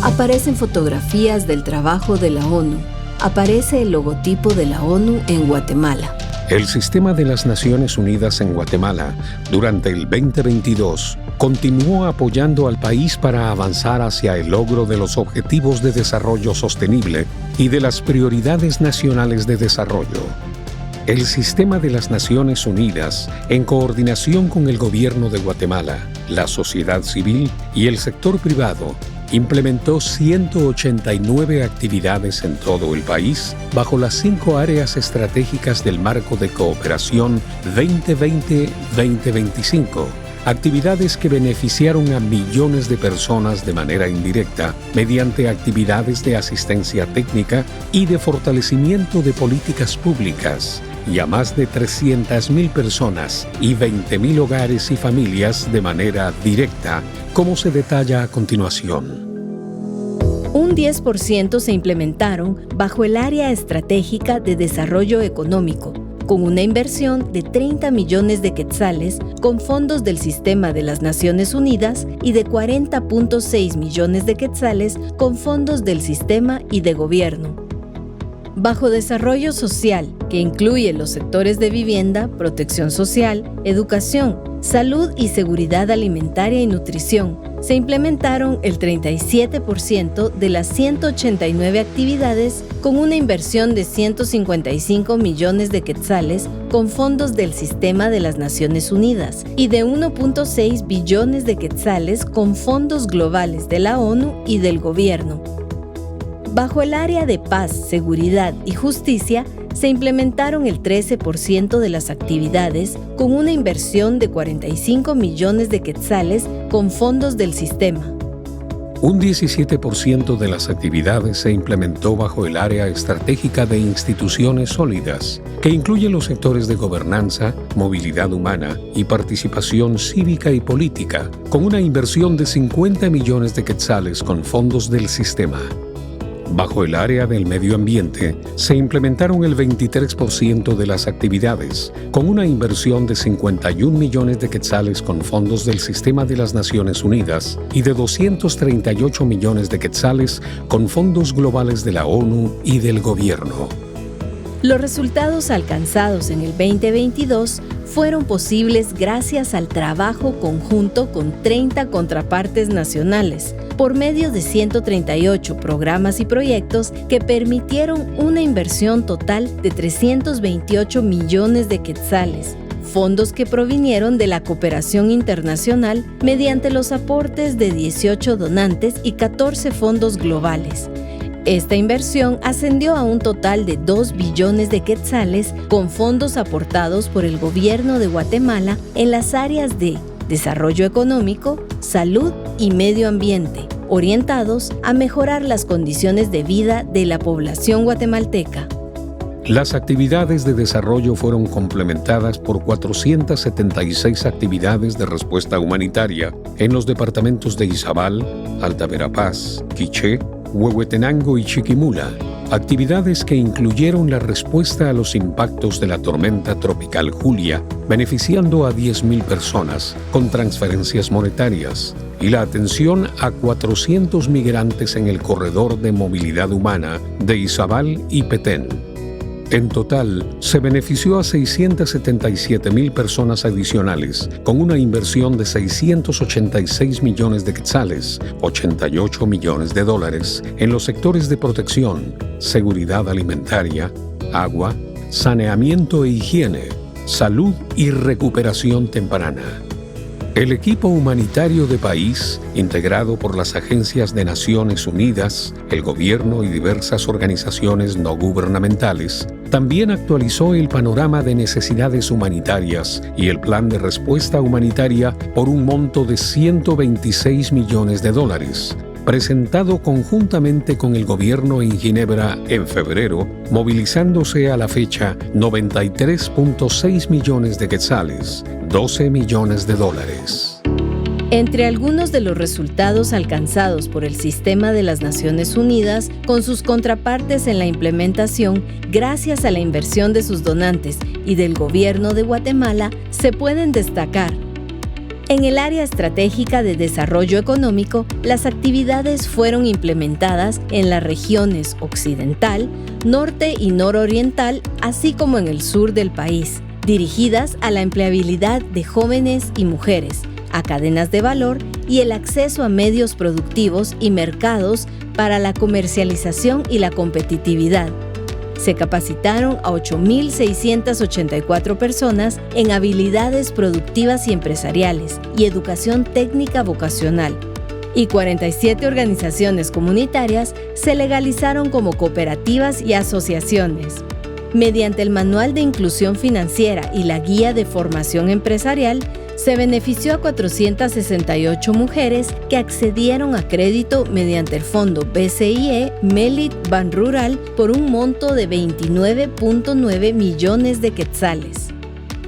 Aparecen fotografías del trabajo de la ONU. Aparece el logotipo de la ONU en Guatemala. El Sistema de las Naciones Unidas en Guatemala, durante el 2022, continuó apoyando al país para avanzar hacia el logro de los Objetivos de Desarrollo Sostenible y de las prioridades nacionales de desarrollo. El Sistema de las Naciones Unidas, en coordinación con el Gobierno de Guatemala, la sociedad civil y el sector privado, implementó 189 actividades en todo el país bajo las 5 áreas estratégicas del Marco de Cooperación 2020-2025, actividades que beneficiaron a millones de personas de manera indirecta mediante actividades de asistencia técnica y de fortalecimiento de políticas públicas, y a más de 300.000 personas y 20.000 hogares y familias de manera directa, como se detalla a continuación. Un 10% se implementaron bajo el Área Estratégica de Desarrollo Económico, con una inversión de 30 millones de quetzales con fondos del Sistema de las Naciones Unidas y de 40.6 millones de quetzales con fondos del Sistema y de Gobierno. Bajo Desarrollo Social, que incluye los sectores de vivienda, protección social, educación, salud y seguridad alimentaria y nutrición, se implementaron el 37% de las 189 actividades con una inversión de 155 millones de quetzales con fondos del Sistema de las Naciones Unidas y de 1.6 billones de quetzales con fondos globales de la ONU y del Gobierno. Bajo el área de paz, seguridad y justicia, se implementaron el 13% de las actividades con una inversión de 45 millones de quetzales con fondos del sistema. Un 17% de las actividades se implementó bajo el área estratégica de instituciones sólidas, que incluye los sectores de gobernanza, movilidad humana y participación cívica y política, con una inversión de 50 millones de quetzales con fondos del sistema. Bajo el área del medio ambiente, se implementaron el 23% de las actividades, con una inversión de 51 millones de quetzales con fondos del Sistema de las Naciones Unidas y de 238 millones de quetzales con fondos globales de la ONU y del Gobierno. Los resultados alcanzados en el 2022 fueron posibles gracias al trabajo conjunto con 30 contrapartes nacionales, por medio de 138 programas y proyectos que permitieron una inversión total de 328 millones de quetzales, fondos que provinieron de la cooperación internacional mediante los aportes de 18 donantes y 14 fondos globales. Esta inversión ascendió a un total de 2 billones de quetzales con fondos aportados por el Gobierno de Guatemala en las áreas de desarrollo económico, salud y medio ambiente, orientados a mejorar las condiciones de vida de la población guatemalteca. Las actividades de desarrollo fueron complementadas por 476 actividades de respuesta humanitaria en los departamentos de Izabal, Alta Verapaz, Quiché, Huehuetenango y Chiquimula, actividades que incluyeron la respuesta a los impactos de la tormenta tropical Julia, beneficiando a 10.000 personas con transferencias monetarias, y la atención a 400 migrantes en el corredor de movilidad humana de Izabal y Petén. En total, se benefició a 677.000 personas adicionales, con una inversión de 686 millones de quetzales, 88 millones de dólares, en los sectores de protección, seguridad alimentaria, agua, saneamiento e higiene, salud y recuperación temprana. El equipo humanitario de país, integrado por las agencias de Naciones Unidas, el gobierno y diversas organizaciones no gubernamentales, también actualizó el panorama de necesidades humanitarias y el plan de respuesta humanitaria por un monto de 126 millones de dólares, presentado conjuntamente con el gobierno en Ginebra en febrero, movilizándose a la fecha 93.6 millones de quetzales, 12 millones de dólares. Entre algunos de los resultados alcanzados por el Sistema de las Naciones Unidas con sus contrapartes en la implementación, gracias a la inversión de sus donantes y del Gobierno de Guatemala, se pueden destacar: En el área estratégica de desarrollo económico, las actividades fueron implementadas en las regiones occidental, norte y nororiental, así como en el sur del país, dirigidas a la empleabilidad de jóvenes y mujeres, a cadenas de valor y el acceso a medios productivos y mercados para la comercialización y la competitividad. Se capacitaron a 8.684 personas en habilidades productivas y empresariales y educación técnica vocacional, y 47 organizaciones comunitarias se legalizaron como cooperativas y asociaciones. Mediante el Manual de Inclusión Financiera y la Guía de Formación Empresarial, se benefició a 468 mujeres que accedieron a crédito mediante el Fondo BCIE Melit Banrural por un monto de 29.9 millones de quetzales.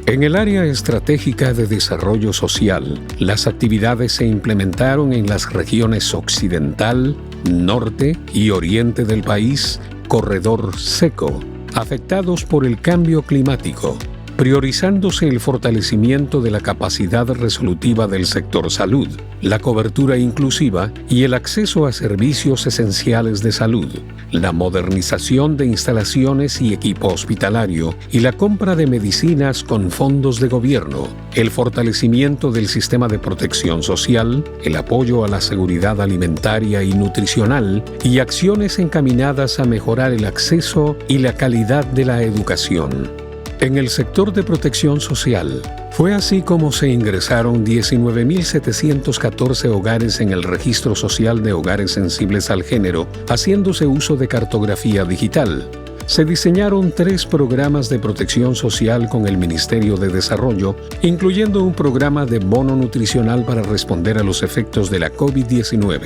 En el área estratégica de desarrollo social, las actividades se implementaron en las regiones occidental, norte y oriente del país, corredor seco, afectados por el cambio climático, priorizándose el fortalecimiento de la capacidad resolutiva del sector salud, la cobertura inclusiva y el acceso a servicios esenciales de salud, la modernización de instalaciones y equipo hospitalario y la compra de medicinas con fondos de gobierno, el fortalecimiento del sistema de protección social, el apoyo a la seguridad alimentaria y nutricional y acciones encaminadas a mejorar el acceso y la calidad de la educación. En el sector de protección social, fue así como se ingresaron 19.714 hogares en el Registro Social de Hogares Sensibles al Género, haciéndose uso de cartografía digital. Se diseñaron 3 programas de protección social con el Ministerio de Desarrollo, incluyendo un programa de bono nutricional para responder a los efectos de la COVID-19.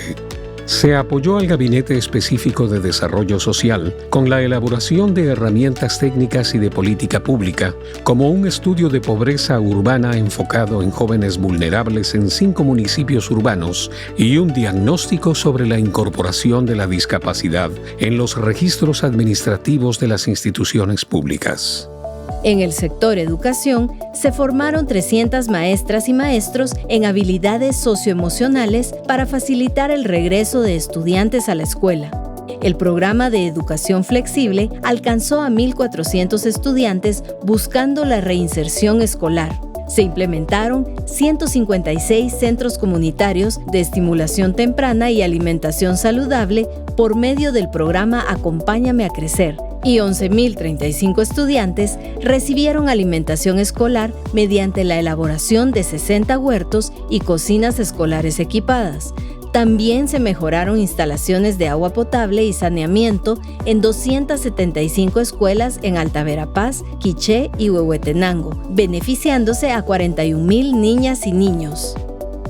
Se apoyó al Gabinete Específico de Desarrollo Social con la elaboración de herramientas técnicas y de política pública, como un estudio de pobreza urbana enfocado en jóvenes vulnerables en 5 municipios urbanos y un diagnóstico sobre la incorporación de la discapacidad en los registros administrativos de las instituciones públicas. En el sector educación, se formaron 300 maestras y maestros en habilidades socioemocionales para facilitar el regreso de estudiantes a la escuela. El programa de educación flexible alcanzó a 1.400 estudiantes buscando la reinserción escolar. Se implementaron 156 centros comunitarios de estimulación temprana y alimentación saludable por medio del programa Acompáñame a Crecer, y 11.035 estudiantes recibieron alimentación escolar mediante la elaboración de 60 huertos y cocinas escolares equipadas. También se mejoraron instalaciones de agua potable y saneamiento en 275 escuelas en Alta Verapaz, Quiché y Huehuetenango, beneficiándose a 41.000 niñas y niños.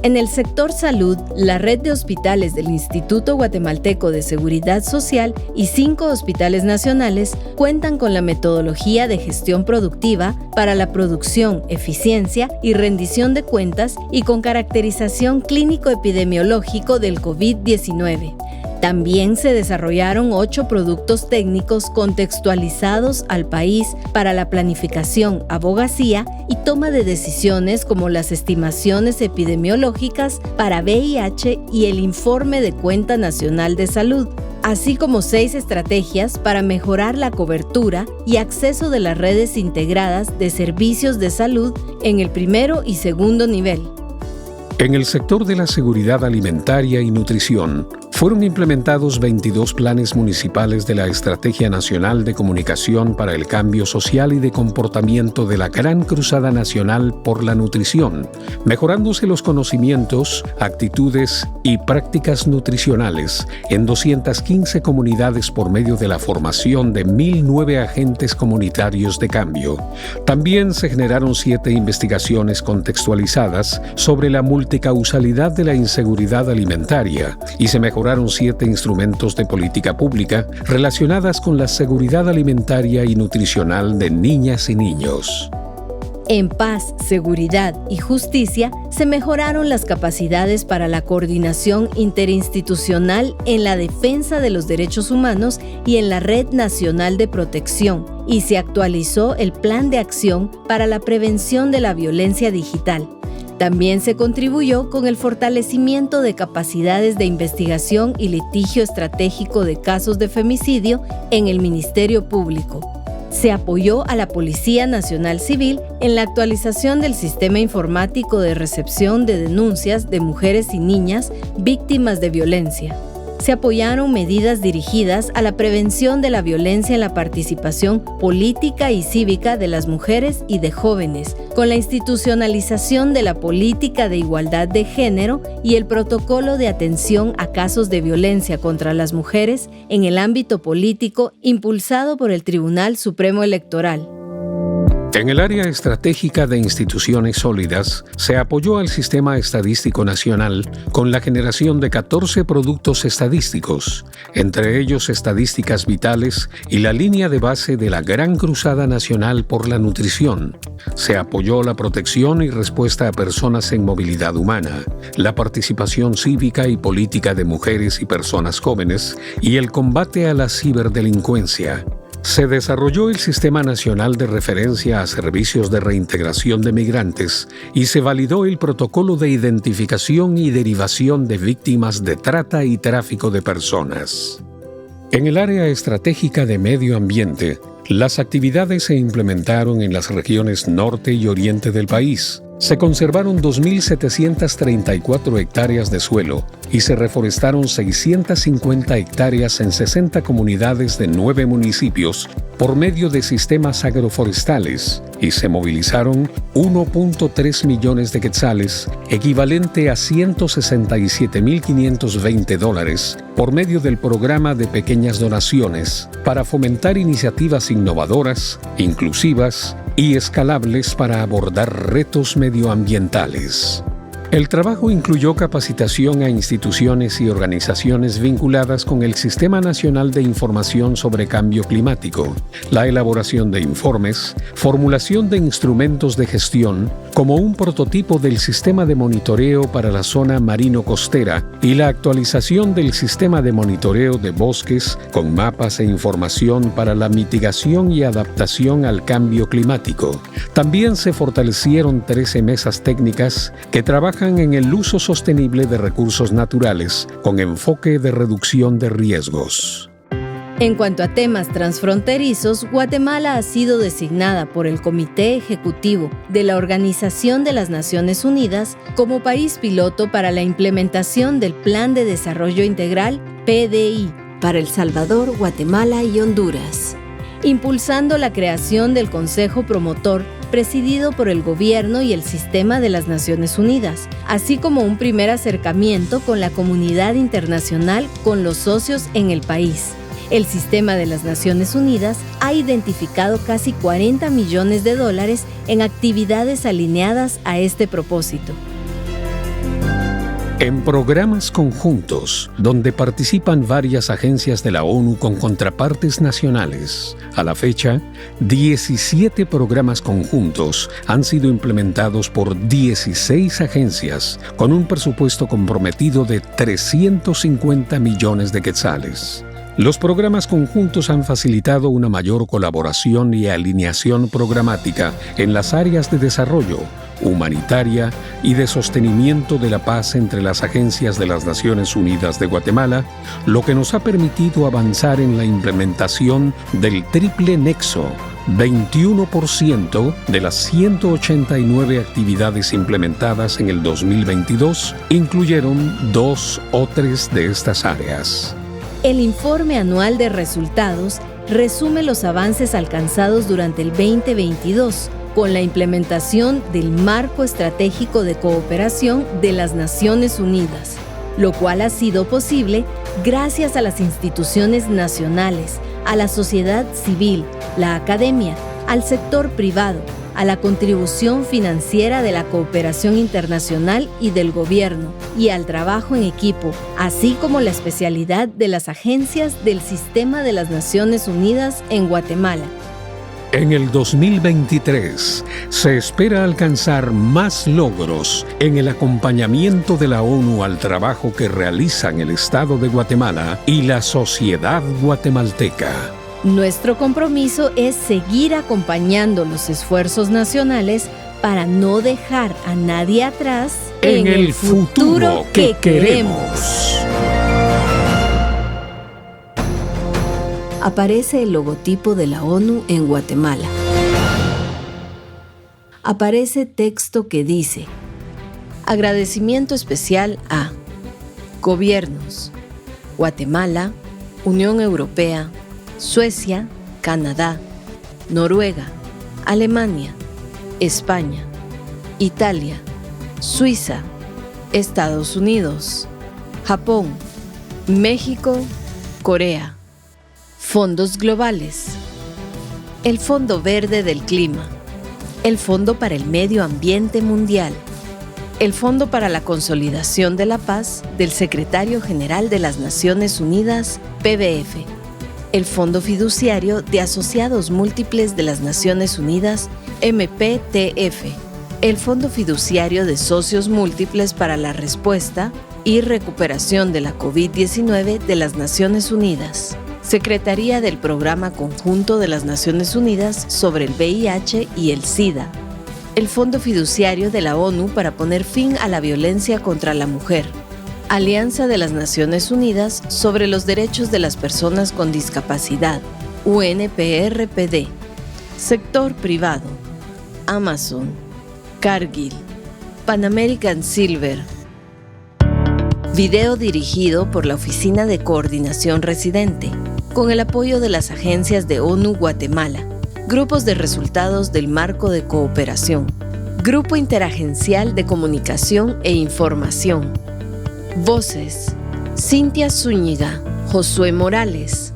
En el sector salud, la red de hospitales del Instituto Guatemalteco de Seguridad Social y 5 hospitales nacionales cuentan con la metodología de gestión productiva para la producción, eficiencia y rendición de cuentas y con caracterización clínico-epidemiológico del COVID-19. También se desarrollaron 8 productos técnicos contextualizados al país para la planificación, abogacía y toma de decisiones, como las estimaciones epidemiológicas para VIH y el informe de Cuenta Nacional de Salud, así como 6 estrategias para mejorar la cobertura y acceso de las redes integradas de servicios de salud en el primero y segundo nivel. En el sector de la seguridad alimentaria y nutrición, fueron implementados 22 planes municipales de la Estrategia Nacional de Comunicación para el Cambio Social y de Comportamiento de la Gran Cruzada Nacional por la Nutrición, mejorándose los conocimientos, actitudes y prácticas nutricionales en 215 comunidades por medio de la formación de 1.009 agentes comunitarios de cambio. También se generaron 7 investigaciones contextualizadas sobre la multicausalidad de la inseguridad alimentaria y se mejoraron 7 instrumentos de política pública relacionadas con la seguridad alimentaria y nutricional de niñas y niños. En paz, seguridad y justicia se mejoraron las capacidades para la coordinación interinstitucional en la defensa de los derechos humanos y en la Red Nacional de Protección, y se actualizó el Plan de Acción para la Prevención de la Violencia Digital. También se contribuyó con el fortalecimiento de capacidades de investigación y litigio estratégico de casos de femicidio en el Ministerio Público. Se apoyó a la Policía Nacional Civil en la actualización del sistema informático de recepción de denuncias de mujeres y niñas víctimas de violencia. Se apoyaron medidas dirigidas a la prevención de la violencia en la participación política y cívica de las mujeres y de jóvenes, con la institucionalización de la política de igualdad de género y el protocolo de atención a casos de violencia contra las mujeres en el ámbito político impulsado por el Tribunal Supremo Electoral. En el área estratégica de instituciones sólidas, se apoyó al Sistema Estadístico Nacional con la generación de 14 productos estadísticos, entre ellos estadísticas vitales y la línea de base de la Gran Cruzada Nacional por la Nutrición. Se apoyó la protección y respuesta a personas en movilidad humana, la participación cívica y política de mujeres y personas jóvenes y el combate a la ciberdelincuencia. Se desarrolló el Sistema Nacional de Referencia a Servicios de Reintegración de Migrantes y se validó el Protocolo de Identificación y Derivación de Víctimas de Trata y Tráfico de Personas. En el área estratégica de medio ambiente, las actividades se implementaron en las regiones norte y oriente del país. Se conservaron 2.734 hectáreas de suelo y se reforestaron 650 hectáreas en 60 comunidades de 9 municipios por medio de sistemas agroforestales y se movilizaron 1.3 millones de quetzales, equivalente a $167.520, por medio del programa de pequeñas donaciones para fomentar iniciativas innovadoras, inclusivas y escalables para abordar retos medioambientales. El trabajo incluyó capacitación a instituciones y organizaciones vinculadas con el Sistema Nacional de Información sobre Cambio Climático, la elaboración de informes, formulación de instrumentos de gestión, como un prototipo del sistema de monitoreo para la zona marino-costera y la actualización del sistema de monitoreo de bosques con mapas e información para la mitigación y adaptación al cambio climático. También se fortalecieron 13 mesas técnicas que trabajan en el uso sostenible de recursos naturales con enfoque de reducción de riesgos. En cuanto a temas transfronterizos, Guatemala ha sido designada por el Comité Ejecutivo de la Organización de las Naciones Unidas como país piloto para la implementación del Plan de Desarrollo Integral, PDI, para El Salvador, Guatemala y Honduras, impulsando la creación del Consejo Promotor presidido por el Gobierno y el Sistema de las Naciones Unidas, así como un primer acercamiento con la comunidad internacional con los socios en el país. El Sistema de las Naciones Unidas ha identificado casi $40 millones en actividades alineadas a este propósito. En programas conjuntos, donde participan varias agencias de la ONU con contrapartes nacionales, a la fecha, 17 programas conjuntos han sido implementados por 16 agencias, con un presupuesto comprometido de 350 millones de quetzales. Los programas conjuntos han facilitado una mayor colaboración y alineación programática en las áreas de desarrollo, humanitaria y de sostenimiento de la paz entre las agencias de las Naciones Unidas de Guatemala, lo que nos ha permitido avanzar en la implementación del triple nexo. 21% de las 189 actividades implementadas en el 2022 incluyeron 2 o 3 de estas áreas. El Informe Anual de Resultados resume los avances alcanzados durante el 2022 con la implementación del Marco Estratégico de Cooperación de las Naciones Unidas, lo cual ha sido posible gracias a las instituciones nacionales, a la sociedad civil, la academia, al sector privado, a la contribución financiera de la cooperación internacional y del gobierno, y al trabajo en equipo, así como la especialidad de las agencias del Sistema de las Naciones Unidas en Guatemala. En el 2023 se espera alcanzar más logros en el acompañamiento de la ONU al trabajo que realizan el Estado de Guatemala y la sociedad guatemalteca. Nuestro compromiso es seguir acompañando los esfuerzos nacionales para no dejar a nadie atrás en el futuro que queremos. Aparece el logotipo de la ONU en Guatemala. Aparece texto que dice: agradecimiento especial a gobiernos: Guatemala, Unión Europea, Suecia, Canadá, Noruega, Alemania, España, Italia, Suiza, Estados Unidos, Japón, México, Corea. Fondos globales: el Fondo Verde del Clima, el Fondo para el Medio Ambiente Mundial, el Fondo para la Consolidación de la Paz del Secretario General de las Naciones Unidas, PBF, el Fondo Fiduciario de Asociados Múltiples de las Naciones Unidas, MPTF, el Fondo Fiduciario de Socios Múltiples para la Respuesta y Recuperación de la COVID-19 de las Naciones Unidas, Secretaría del Programa Conjunto de las Naciones Unidas sobre el VIH y el SIDA, el Fondo Fiduciario de la ONU para poner fin a la violencia contra la mujer, Alianza de las Naciones Unidas sobre los Derechos de las Personas con Discapacidad, UNPRPD, Sector Privado, Amazon, Cargill, Pan American Silver. Video dirigido por la Oficina de Coordinación Residente, con el apoyo de las agencias de ONU Guatemala, grupos de resultados del Marco de Cooperación, Grupo Interagencial de Comunicación e Información. Voces: Cintia Zúñiga, Josué Morales.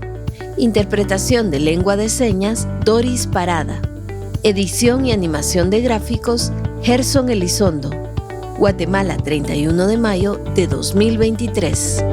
Interpretación de lengua de señas, Doris Parada. Edición y animación de gráficos, Gerson Elizondo. Guatemala, 31 de mayo de 2023.